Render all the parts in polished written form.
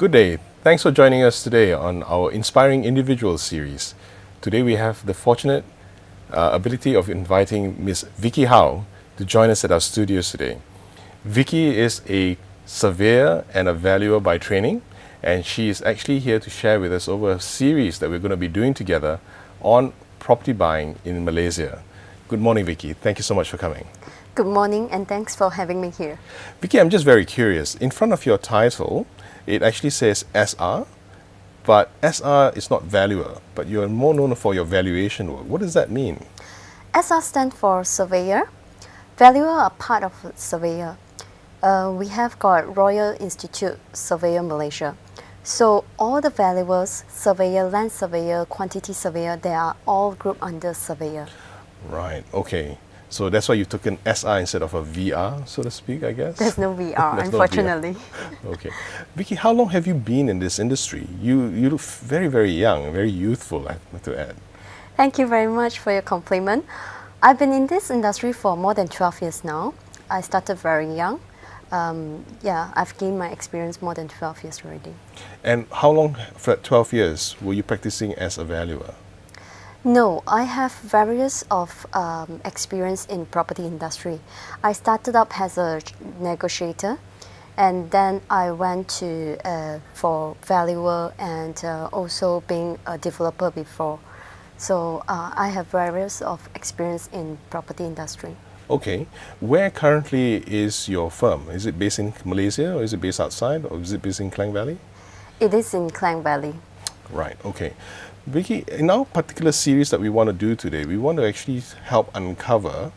Good day. Thanks for joining us today on our Inspiring Individuals series. Today we have the fortunate ability of inviting Miss Vicky How to join us at our studios today. Vicky is a surveyor and a valuer by training, and she is actually here to share with us over a series that we're going to be doing together on property buying in Malaysia. Good morning, Vicky. Thank you so much for coming. Good morning, and thanks for having me here. Vicky, I'm just very curious. In front of your title, it actually says SR, but SR is not valuer, but you're more known for your valuation work. What does that mean? SR stands for surveyor. Valuer are part of surveyor. We have got Royal Institute Surveyor Malaysia. So all the valuers, surveyor, land surveyor, quantity surveyor, they are all grouped under surveyor. Right, okay. So that's why you took an SR instead of a VR, so to speak, I guess? There's no VR, There's no unfortunately. VR. Okay. Vicky, how long have you been in this industry? You look very, very young, very youthful, I have to add. Thank you very much for your compliment. I've been in this industry for more than 12 years now. I started very young. I've gained my experience more than 12 years already. And how long, for 12 years, were you practicing as a valuer? No, I have various of experience in property industry. I started up as a negotiator, and then I went to for valuer and also being a developer before. So I have various of experience in property industry. Okay. Where currently is your firm? Is it based in Malaysia, or is it based outside, or is it based in Klang Valley? It is in Klang Valley. Right, okay. Vicky, in our particular series that we want to do today, we want to actually help uncover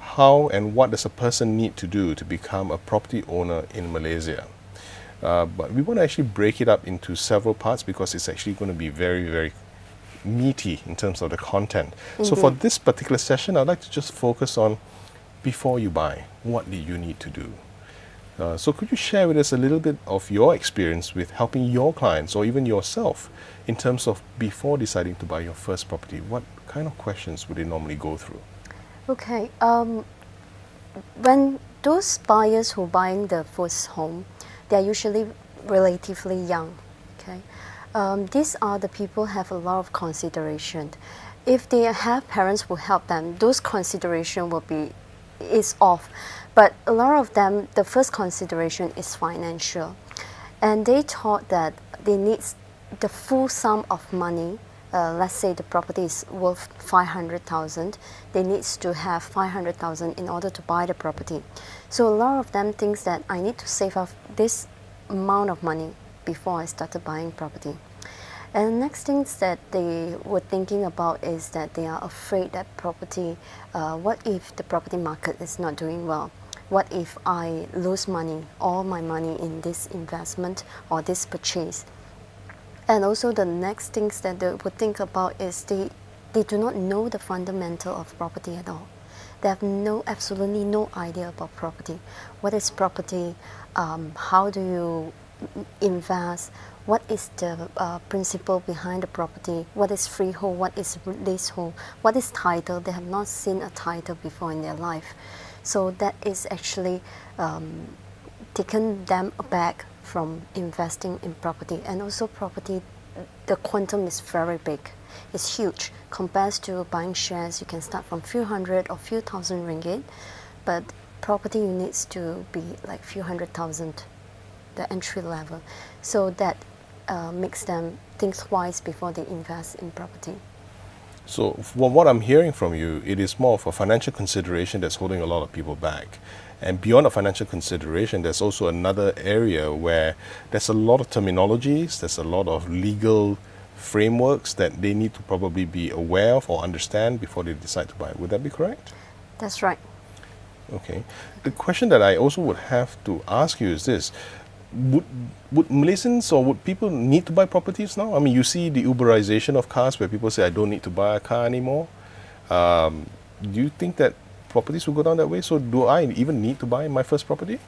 how and what does a person need to do to become a property owner in Malaysia. But we want to actually break it up into several parts because it's actually going to be very, very meaty in terms of the content. So for this particular session, I'd like to just focus on before you buy, what do you need to do? So could you share with us a little bit of your experience with helping your clients or even yourself in terms of before deciding to buy your first property? What kind of questions would they normally go through? Okay. When those buyers who are buying the first home, they are usually relatively young. Okay. These are the people who have a lot of consideration. If they have parents who help them, those consideration is off. But a lot of them, the first consideration is financial. And they thought that they need the full sum of money. Let's say the property is worth 500,000. They need to have 500,000 in order to buy the property. So a lot of them thinks that I need to save up this amount of money before I started buying property. And the next things that they were thinking about is that they are afraid that property, what if the property market is not doing well? What if I lose money, all my money in this investment or this purchase? And also the next things that they would think about is they do not know the fundamental of property at all. They have absolutely no idea about property. What is property? How do you invest? What is the principle behind the property? What is freehold? What is leasehold? What is title? They have not seen a title before in their life. So that is actually taken them aback from investing in property. And also property, the quantum is very big. It's huge. Compared to buying shares, you can start from few hundred or few thousand ringgit. But property, you need to be like few 100,000, the entry level. So that makes them think twice before they invest in property. So from what I'm hearing from you, it is more of a financial consideration that's holding a lot of people back. And beyond a financial consideration, there's also another area where there's a lot of terminologies, there's a lot of legal frameworks that they need to probably be aware of or understand before they decide to buy. Would that be correct? That's right. Okay. The question that I also would have to ask you is this. Would Malaysians or would people need to buy properties now? I mean, you see the Uberization of cars where people say, I don't need to buy a car anymore. Do you think that properties will go down that way? So do I even need to buy my first property?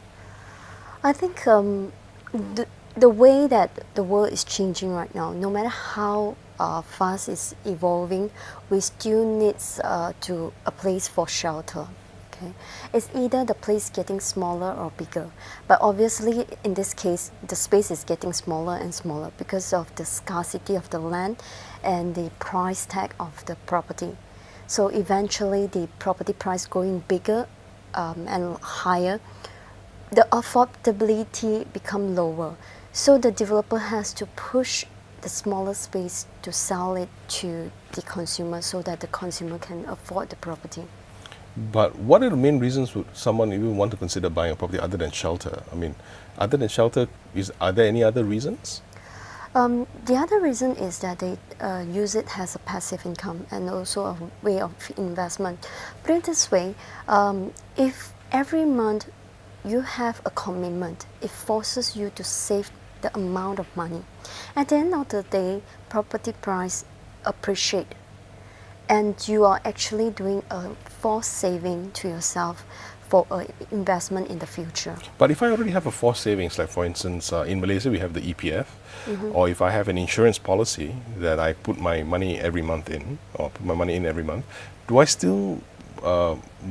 I think the way that the world is changing right now, no matter how fast it's evolving, we still need a place for shelter. Okay? Okay, it's either the place getting smaller or bigger, but obviously in this case the space is getting smaller and smaller because of the scarcity of the land and the price tag of the property. So eventually the property price going bigger and higher, the affordability become lower. So the developer has to push the smaller space to sell it to the consumer so that the consumer can afford the property. But what are the main reasons would someone even want to consider buying a property other than shelter? I mean, other than shelter, are there any other reasons? The other reason is that they use it as a passive income and also a way of investment. Put it this way, if every month you have a commitment, it forces you to save the amount of money. At the end of the day, property price appreciate, and you are actually doing a forced saving to yourself for an investment in the future. But if I already have a forced savings, like for instance, in Malaysia we have the EPF, or if I have an insurance policy that I put my money every month in, or put my money in every month, do I still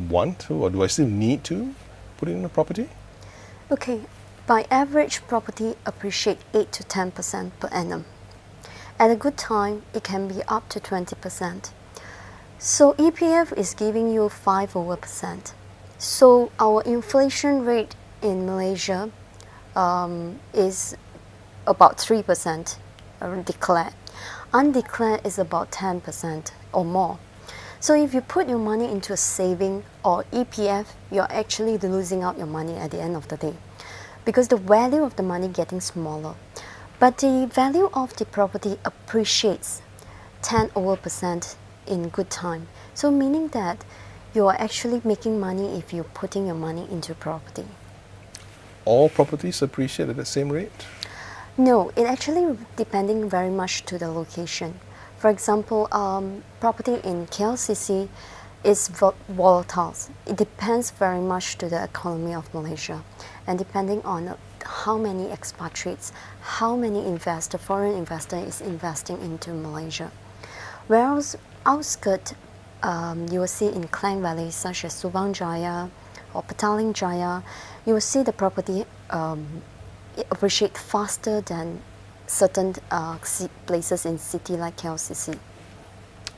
want to, or do I still need to put it in a property? Okay, by average, property appreciate 8 to 10% per annum. At a good time, it can be up to 20%. So EPF is giving you 5%. So our inflation rate in Malaysia is about 3% declared. Undeclared is about 10% or more. So if you put your money into a saving or EPF, you're actually losing out your money at the end of the day because the value of the money getting smaller. But the value of the property appreciates 10% in good time. So meaning that you are actually making money if you're putting your money into property. All properties appreciate at the same rate? No, it actually depending very much to the location. For example, property in KLCC is volatile. It depends very much to the economy of Malaysia, and depending on how many expatriates, how many foreign investor is investing into Malaysia. Whereas outskirts, you will see in Klang Valley, such as Subang Jaya or Petaling Jaya, you will see the property appreciate faster than certain places in city like KLCC.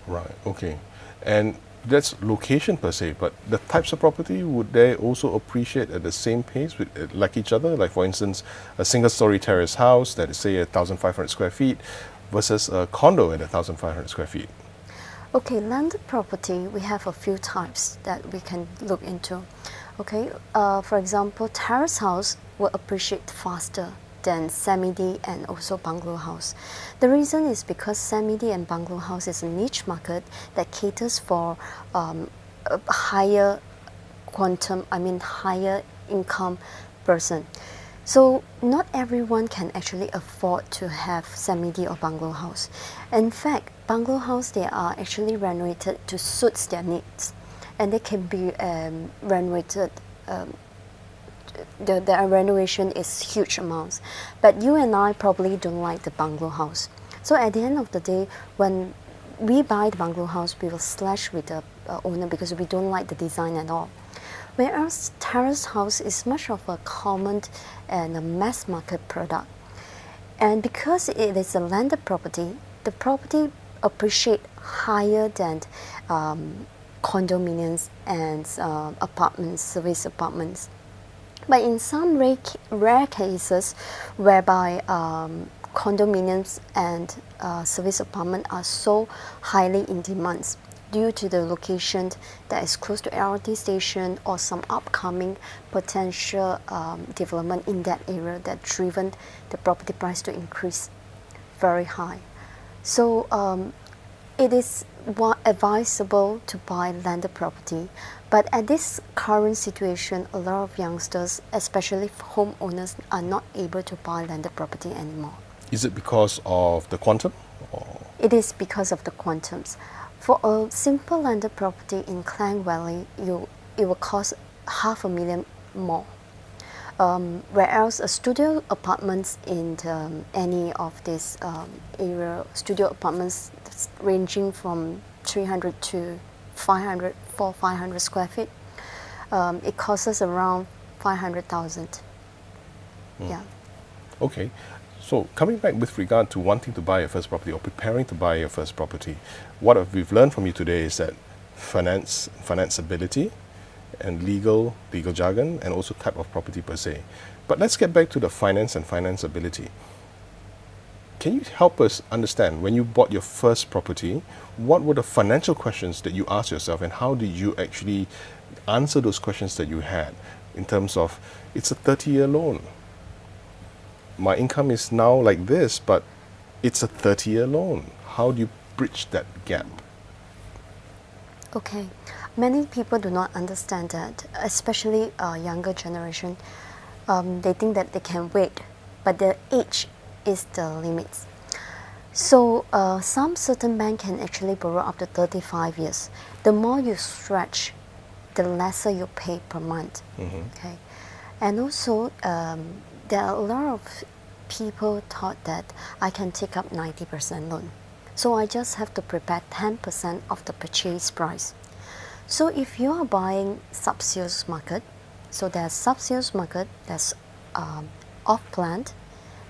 Right, okay. And that's location per se, but the types of property, would they also appreciate at the same pace with, like each other? Like for instance, a single story terrace house that is say 1,500 square feet versus a condo at 1,500 square feet. Okay, landed property, we have a few types that we can look into. Okay, for example, terrace house will appreciate faster than semi-D and also bungalow house. The reason is because semi-D and bungalow house is a niche market that caters for a higher higher income person. So not everyone can actually afford to have semi-D or bungalow house. In fact, bungalow house, they are actually renovated to suit their needs, and they can be renovated. The renovation is huge amounts, but you and I probably don't like the bungalow house. So at the end of the day, when we buy the bungalow house, we will slash with the owner because we don't like the design at all. Whereas terrace house is much of a common and a mass market product. And because it is a landed property, the property appreciate higher than condominiums and apartments, service apartments. But in some rare cases whereby condominiums and service apartments are so highly in demand due to the location that is close to LRT station or some upcoming potential development in that area that driven the property price to increase very high. So it is advisable to buy landed property, but at this current situation, a lot of youngsters, especially homeowners, are not able to buy landed property anymore. Is it because of the quantum? Or? It is because of the quantums. For a simple landed property in Klang Valley, it will cost $500,000 more. Whereas a studio apartments in any of this area, studio apartments ranging from 300 to 500 square feet, it costs us around 500,000. Yeah. Okay. So coming back with regard to wanting to buy your first property or preparing to buy your first property, what we've learned from you today is that financeability and legal jargon, and also type of property per se. But let's get back to the finance and financeability. Can you help us understand, when you bought your first property, what were the financial questions that you asked yourself, and how did you actually answer those questions that you had in terms of, it's a 30-year loan. My income is now like this, but it's a 30-year loan. How do you bridge that gap? Okay. Many people do not understand that, especially younger generation. They think that they can wait, but the age is the limit. So some certain bank can actually borrow up to 35 years. The more you stretch, the lesser you pay per month. Okay, and also there are a lot of people thought that I can take up 90% loan, so I just have to prepare 10% of the purchase price. So if you are buying sub-sales market, so there's sub-sales market, there's off-plan,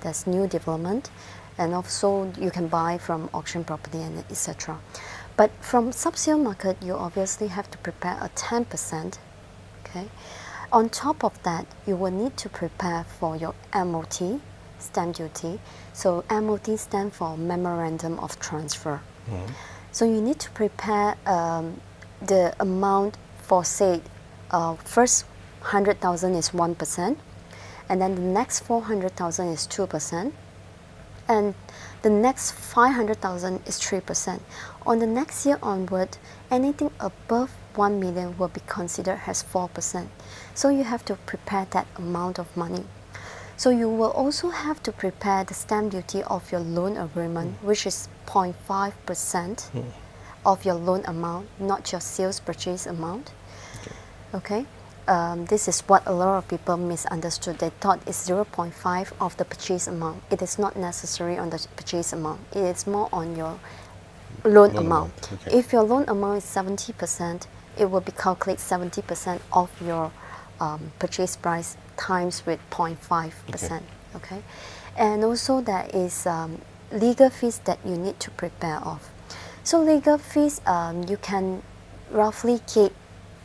there's new development, and also you can buy from auction property and etc. But from sub-sale market, you obviously have to prepare a 10%. Okay. On top of that, you will need to prepare for your MOT, stamp duty. So MOT stands for Memorandum of Transfer. So you need to prepare the amount for, say, first 100,000 is 1%, and then the next 400,000 is 2%, and the next 500,000 is 3%. On the next year onward, anything above 1 million will be considered as 4%. So you have to prepare that amount of money. So you will also have to prepare the stamp duty of your loan agreement, which is 0.5% of your loan amount, not your sales purchase amount. Okay. This is what a lot of people misunderstood. They thought it's 0.5 of the purchase amount. It is not necessary on the purchase amount. It is more on your loan amount. Okay. If your loan amount is 70%, it will be calculated 70% of your purchase price times with 0.5%. Okay. And also there is legal fees that you need to prepare of. So legal fees, you can roughly keep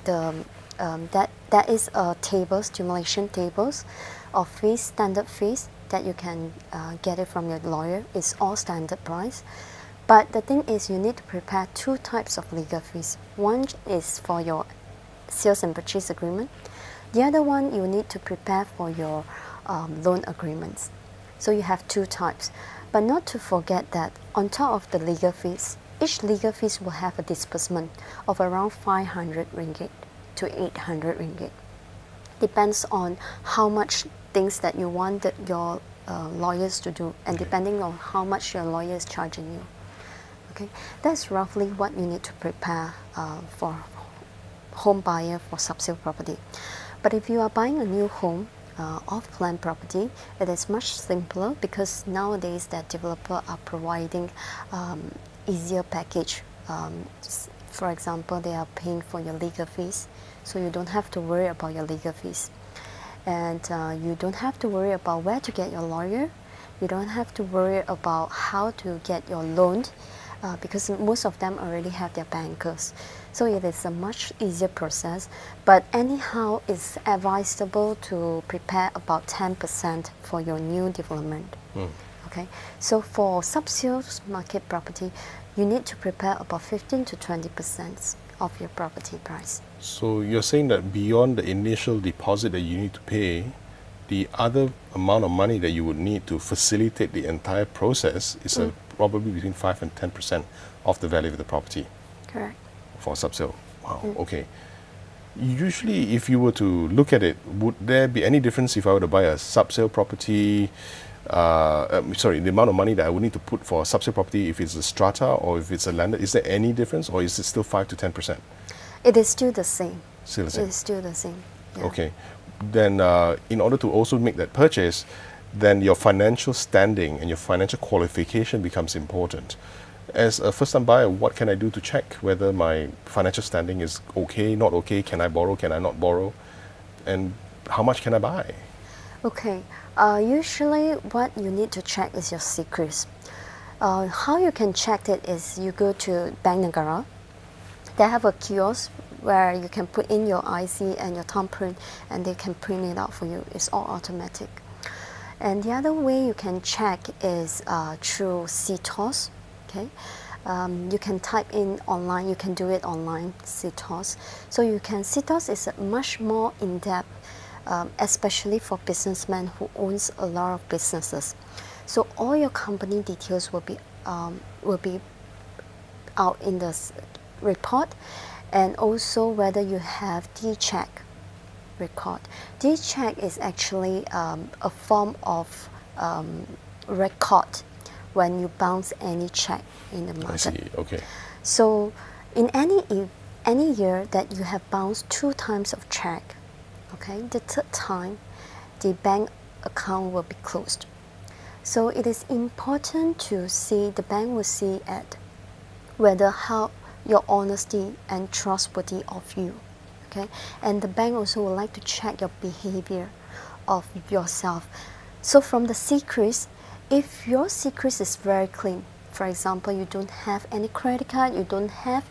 the that is a table, stimulation tables of fees, standard fees that you can get it from your lawyer. It's all standard price. But the thing is, you need to prepare two types of legal fees. One is for your sales and purchase agreement. The other one you need to prepare for your loan agreements. So you have two types. But not to forget that on top of the legal fees, each legal fees will have a disbursement of around 500 ringgit to 800 ringgit. Depends on how much things that you want your lawyers to do, and depending on how much your lawyer is charging you. Okay, that's roughly what you need to prepare for home buyer for sub-sale property. But if you are buying a new home, off-plan property, it is much simpler, because nowadays that developer are providing easier package. For example, they are paying for your legal fees, so you don't have to worry about your legal fees. And you don't have to worry about where to get your lawyer. You don't have to worry about how to get your loan, because most of them already have their bankers. So it is a much easier process. But anyhow, it's advisable to prepare about 10% for your new development. Okay, so for sub-sales market property, you need to prepare about 15 to 20% of your property price. So you're saying that beyond the initial deposit that you need to pay, the other amount of money that you would need to facilitate the entire process is probably between 5 and 10% of the value of the property. Correct. For sub-sale. Wow, okay. Usually, if you were to look at it, would there be any difference if I were to buy a sub-sale property? Sorry, the amount of money that I would need to put for a sub-sale property, if it's a strata or if it's a landed, is there any difference, or is it still 5 to 10%? It is still the same. Still the same. It is still the same. Yeah. Okay. Then in order to also make that purchase, then your financial standing and your financial qualification becomes important. As a first-time buyer, what can I do to check whether my financial standing is okay, not okay? Can I borrow? Can I not borrow? And how much can I buy? Okay, usually what you need to check is your secrets. How you can check it is you go to Bank Negara. They have a kiosk where you can put in your IC and your thumbprint and they can print it out for you. It's all automatic. And the other way you can check is through CTOS. Okay, you can type in online. You can do it online, CTOS. So you can CTOS is much more in depth, especially for businessmen who owns a lot of businesses. So all your company details will be out in the report, and also whether you have D-check record. D-check is actually a form of record when you bounce any check in the market. I see. Okay. So in any year that you have bounced 2 times of check, okay, the third time the bank account will be closed. So it is important to see, the bank will see at whether how your honesty and trustworthy of you, okay, and the bank also would like to check your behavior of yourself. So from the secrets, if your secrets is very clean, for example, you don't have any credit card, you don't have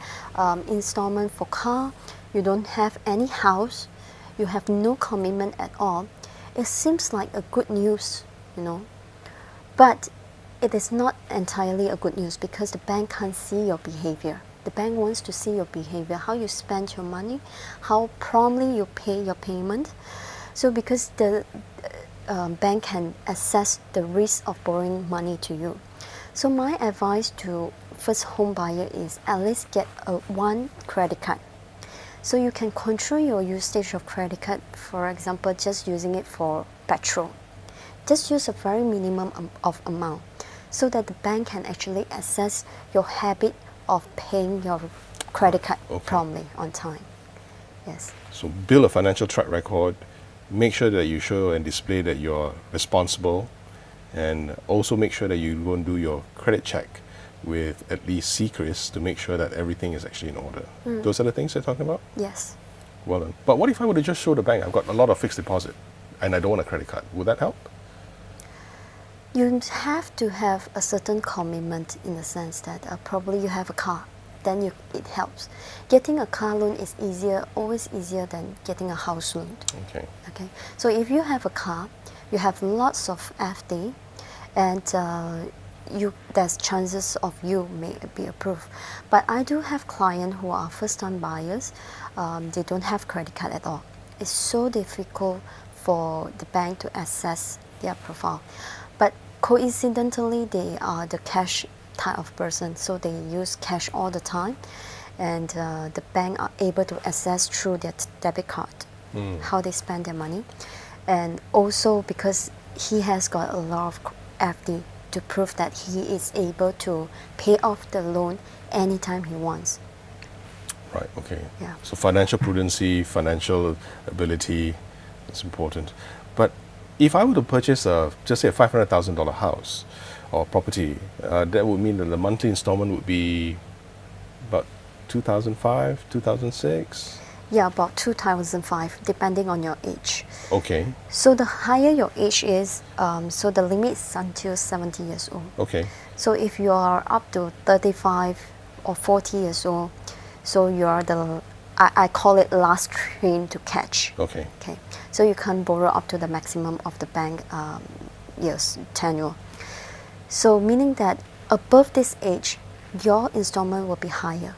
installment for car, you don't have any house, you have no commitment at all, it seems like a good news, you know. But it is not entirely a good news because the bank can't see your behavior. The bank wants to see your behavior, how you spend your money, how promptly you pay your payment. So because the bank can assess the risk of borrowing money to you. So my advice to first home buyer is at least get one credit card. So you can control your usage of credit card, for example, just using it for petrol. Just use a very minimum of amount so that the bank can actually assess your habit of paying your credit card promptly on time. Yes. So build a financial track record, make sure that you show and display that you're responsible, and also make sure that you go and do your credit check with at least secrets to make sure that everything is actually in order. Those are the things you're talking about? Yes. Well done. But what if I were to just show the bank I've got a lot of fixed deposit and I don't want a credit card? Would that help? You have to have a certain commitment in the sense that probably you have a car, then it helps. Getting a car loan is easier, always easier than getting a house loan. Okay. Okay. So if you have a car, you have lots of FD, and there's chances of you may be approved. But I do have clients who are first-time buyers. They don't have credit card at all. It's so difficult for the bank to assess their profile. But coincidentally, they are the cash type of person, so they use cash all the time, and the bank are able to assess through their debit card how they spend their money, and also because he has got a lot of FD to prove that he is able to pay off the loan anytime he wants. Right, okay. Yeah. So financial prudency, financial ability is important. But if I were to purchase just say a $500,000 house or property, that would mean that the monthly installment would be about 2005, 2006? Yeah, about 2005, depending on your age. Okay. So the higher your age is, so the limit is until 70 years old. Okay. So if you are up to 35 or 40 years old, so you are I call it last train to catch. Okay. Okay. So you can borrow up to the maximum of the bank years tenure. So meaning that above this age, your installment will be higher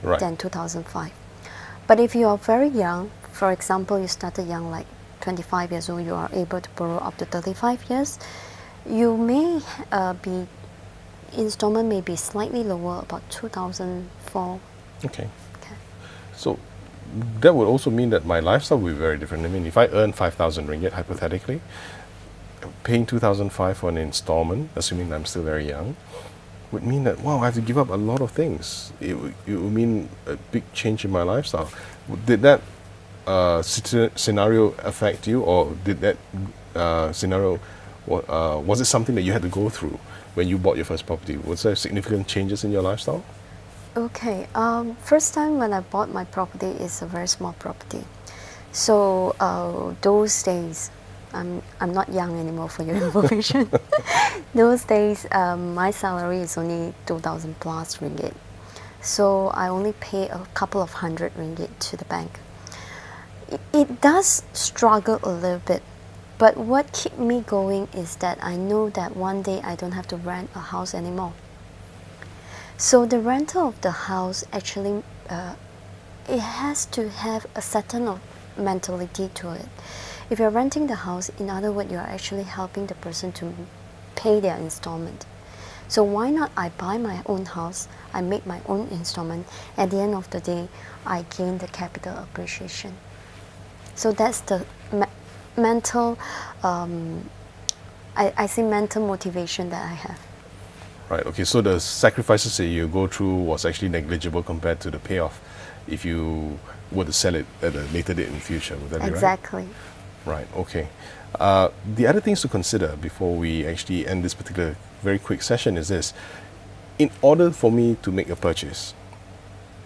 than 2005. But if you are very young, for example, you started young, like 25 years old, you are able to borrow up to 35 years, you may installment may be slightly lower, about 2004. Okay. So that would also mean that my lifestyle will be very different. I mean, if I earn 5,000 ringgit, hypothetically, paying 2,005 for an installment, assuming I'm still very young, would mean that, wow, I have to give up a lot of things. It would mean a big change in my lifestyle. Did that scenario affect you, or did that scenario, was it something that you had to go through when you bought your first property? Was there significant changes in your lifestyle? Okay, first time when I bought my property is a very small property. So those days, I'm not young anymore for your information. Those days, my salary is only 2,000 plus ringgit. So I only pay a couple of hundred ringgit to the bank. It does struggle a little bit, but what kept me going is that I know that one day I don't have to rent a house anymore. So the rental of the house actually, it has to have a certain mentality to it. If you're renting the house, in other words, you're actually helping the person to pay their installment. So why not I buy my own house, I make my own installment, at the end of the day, I gain the capital appreciation. So that's the mental, I say mental motivation that I have. Right, okay, so the sacrifices that you go through was actually negligible compared to the payoff if you were to sell it at a later date in the future. Would that be right? Exactly. Right, okay. The other things to consider before we actually end this particular very quick session is this. In order for me to make a purchase,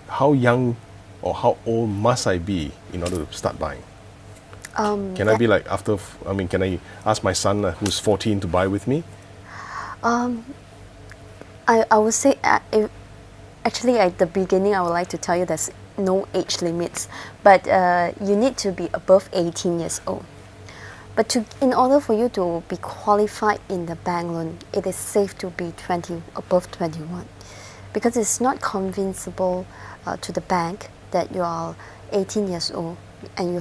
how young or how old must I be in order to start buying? Can I be like can I ask my son who's 14 to buy with me? I would say, actually at the beginning, I would like to tell you there's no age limits, but you need to be above 18 years old. But in order for you to be qualified in the bank loan, it is safe to be above 21, because it's not convincible to the bank that you are 18 years old and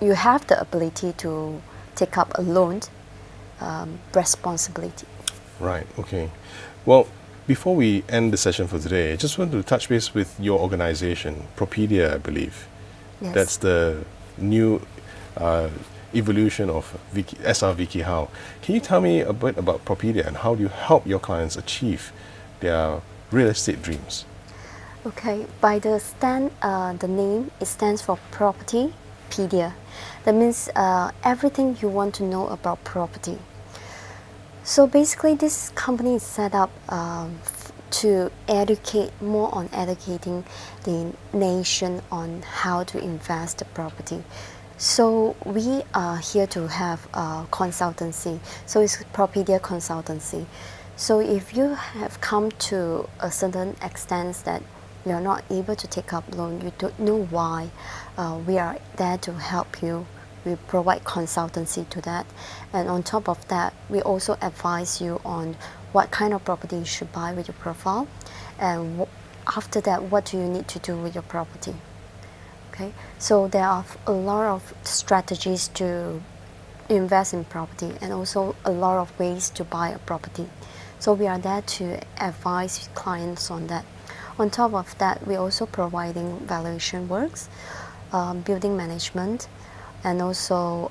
you have the ability to take up a loan responsibility. Right, okay. Well, before we end the session for today, I just want to touch base with your organization, Propedia, I believe. Yes. That's the new evolution of Sr Vicky How. Can you tell me a bit about Propedia and how do you help your clients achieve their real estate dreams? Okay, by the name, it stands for Propertypedia. That means everything you want to know about property. So basically, this company is set up to more on educating the nation on how to invest the property. So we are here to have a consultancy. So it's Propedia Consultancy. So if you have come to a certain extent that you're not able to take up loan, you don't know why, we are there to help you. We provide consultancy to that, and on top of that, we also advise you on what kind of property you should buy with your profile, and after that, what do you need to do with your property. Okay, so there are a lot of strategies to invest in property and also a lot of ways to buy a property. So we are there to advise clients on that. On top of that, we're also providing valuation works, building management, and also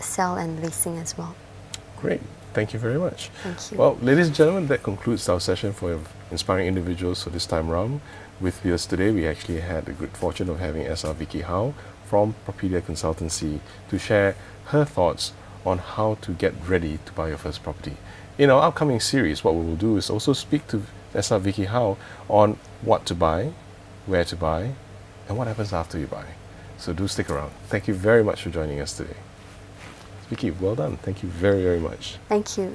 sell and leasing as well. Great. Thank you very much. Thank you. Well, ladies and gentlemen, that concludes our session for Inspiring Individuals for this time around. With us today, we actually had the good fortune of having Sr Vicky How from Propedia Consultancy to share her thoughts on how to get ready to buy your first property. In our upcoming series, what we will do is also speak to Sr Vicky How on what to buy, where to buy, and what happens after you buy. So do stick around. Thank you very much for joining us today. Vicky, well done. Thank you very, very much. Thank you.